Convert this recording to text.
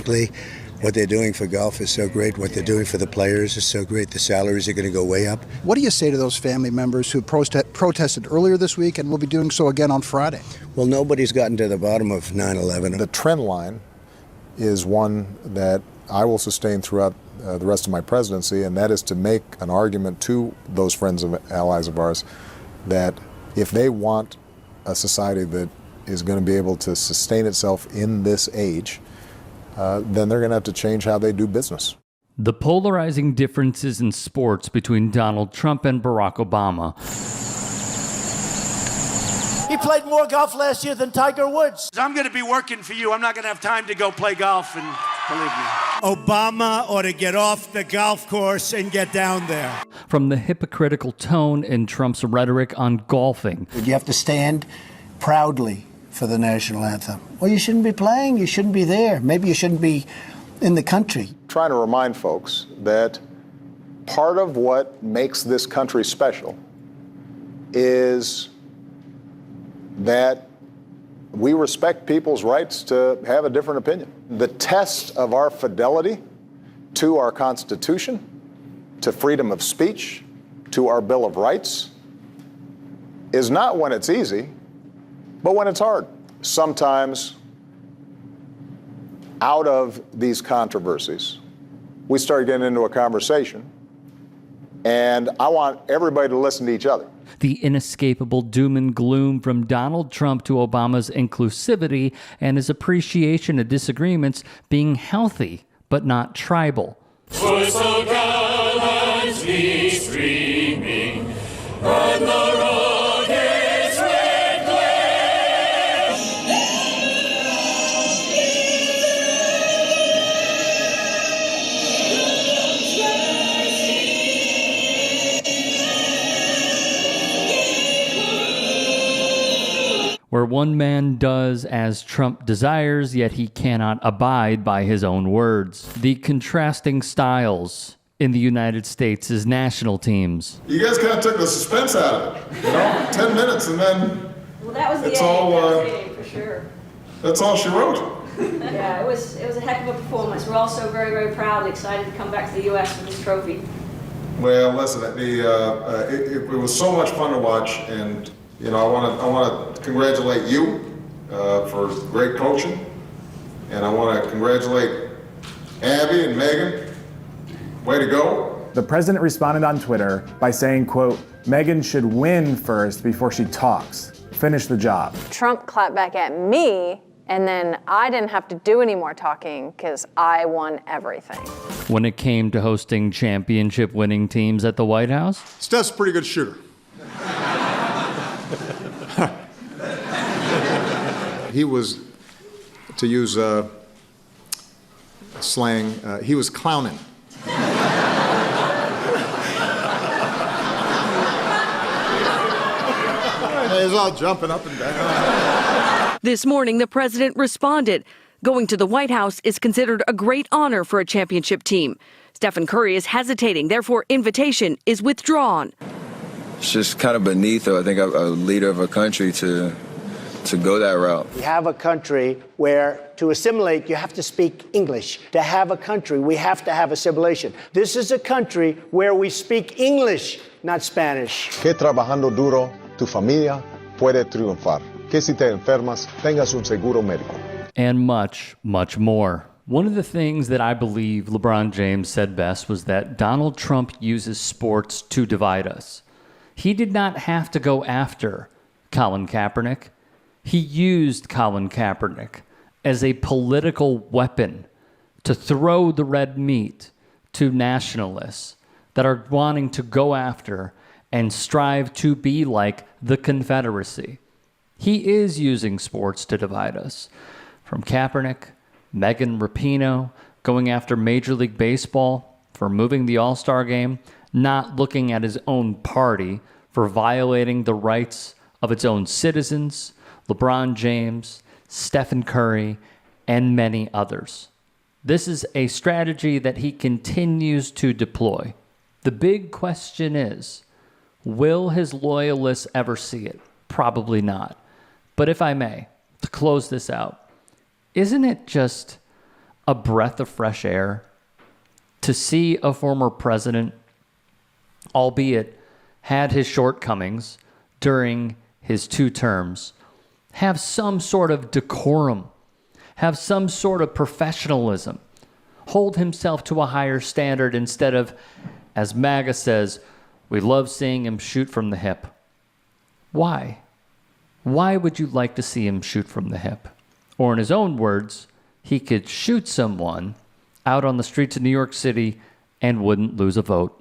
frankly, what they're doing for golf is so great. What they're doing for the players is so great. The salaries are going to go way up. What do you say to those family members who protested earlier this week and will be doing so again on Friday? Well, nobody's gotten to the bottom of 9/11. The trend line is one that I will sustain throughout the rest of my presidency, and that is to make an argument to those friends and allies of ours that if they want a society that is going to be able to sustain itself in this age, then they're going to have to change how they do business. The polarizing differences in sports between Donald Trump and Barack Obama. He played more golf last year than Tiger Woods. I'm going to be working for you. I'm not going to have time to go play golf, and believe me. Obama ought to get off the golf course and get down there. From the hypocritical tone in Trump's rhetoric on golfing. You have to stand proudly for the national anthem. Well, you shouldn't be playing. You shouldn't be there. Maybe you shouldn't be in the country. Trying to remind folks that part of what makes this country special is that we respect people's rights to have a different opinion. The test of our fidelity to our Constitution, to freedom of speech, to our Bill of Rights, is not when it's easy, but when it's hard. Sometimes, out of these controversies, we start getting into a conversation, and I want everybody to listen to each other. The inescapable doom and gloom from Donald Trump to Obama's inclusivity and his appreciation of disagreements being healthy but not tribal. We're so gallantly streaming on the rocket's red glare. Where one man does as Trump desires, yet he cannot abide by his own words. The contrasting styles in the United States' national teams. You guys kind of took the suspense out of it, 10 minutes and then well, that was the it's A, all, that was the A for sure. That's all she wrote. Yeah, it was a heck of a performance. We're also very, very proud and excited to come back to the U.S. with this trophy. Well, listen, it was so much fun to watch, and I want to congratulate you for great coaching, and I want to congratulate Abby and Megan. Way to go. The president responded on Twitter by saying, quote, "Megan should win first before she talks. Finish the job." Trump clapped back at me, and then I didn't have to do any more talking because I won everything. When it came to hosting championship winning teams at the White House, Steph's a pretty good shooter. He was, to use slang, he was clowning. He's all jumping up and down. This morning, the president responded. Going to the White House is considered a great honor for a championship team. Stephen Curry is hesitating, therefore invitation is withdrawn. It's just kind of beneath, I think, a leader of a country to go that route. We have a country where to assimilate, you have to speak English. To have a country, we have to have assimilation. This is a country where we speak English, not Spanish. Que trabajando duro, tu familia puede triunfar. Que si te enfermas, tengas un seguro médico. And much, much more. One of the things that I believe LeBron James said best was that Donald Trump uses sports to divide us. He did not have to go after Colin Kaepernick. He used Colin Kaepernick as a political weapon to throw the red meat to nationalists that are wanting to go after and strive to be like the Confederacy. He is using sports to divide us. From Kaepernick, Megan Rapinoe, going after Major League Baseball for moving the All-Star game, not looking at his own party for violating the rights of its own citizens, LeBron James, Stephen Curry, and many others. This is a strategy that he continues to deploy. The big question is, will his loyalists ever see it? Probably not. But if I may, to close this out, isn't it just a breath of fresh air to see a former president, albeit had his shortcomings during his 2 terms, have some sort of decorum, have some sort of professionalism, hold himself to a higher standard instead of, as MAGA says, we love seeing him shoot from the hip. Why? Why would you like to see him shoot from the hip? Or in his own words, he could shoot someone out on the streets of New York City and wouldn't lose a vote.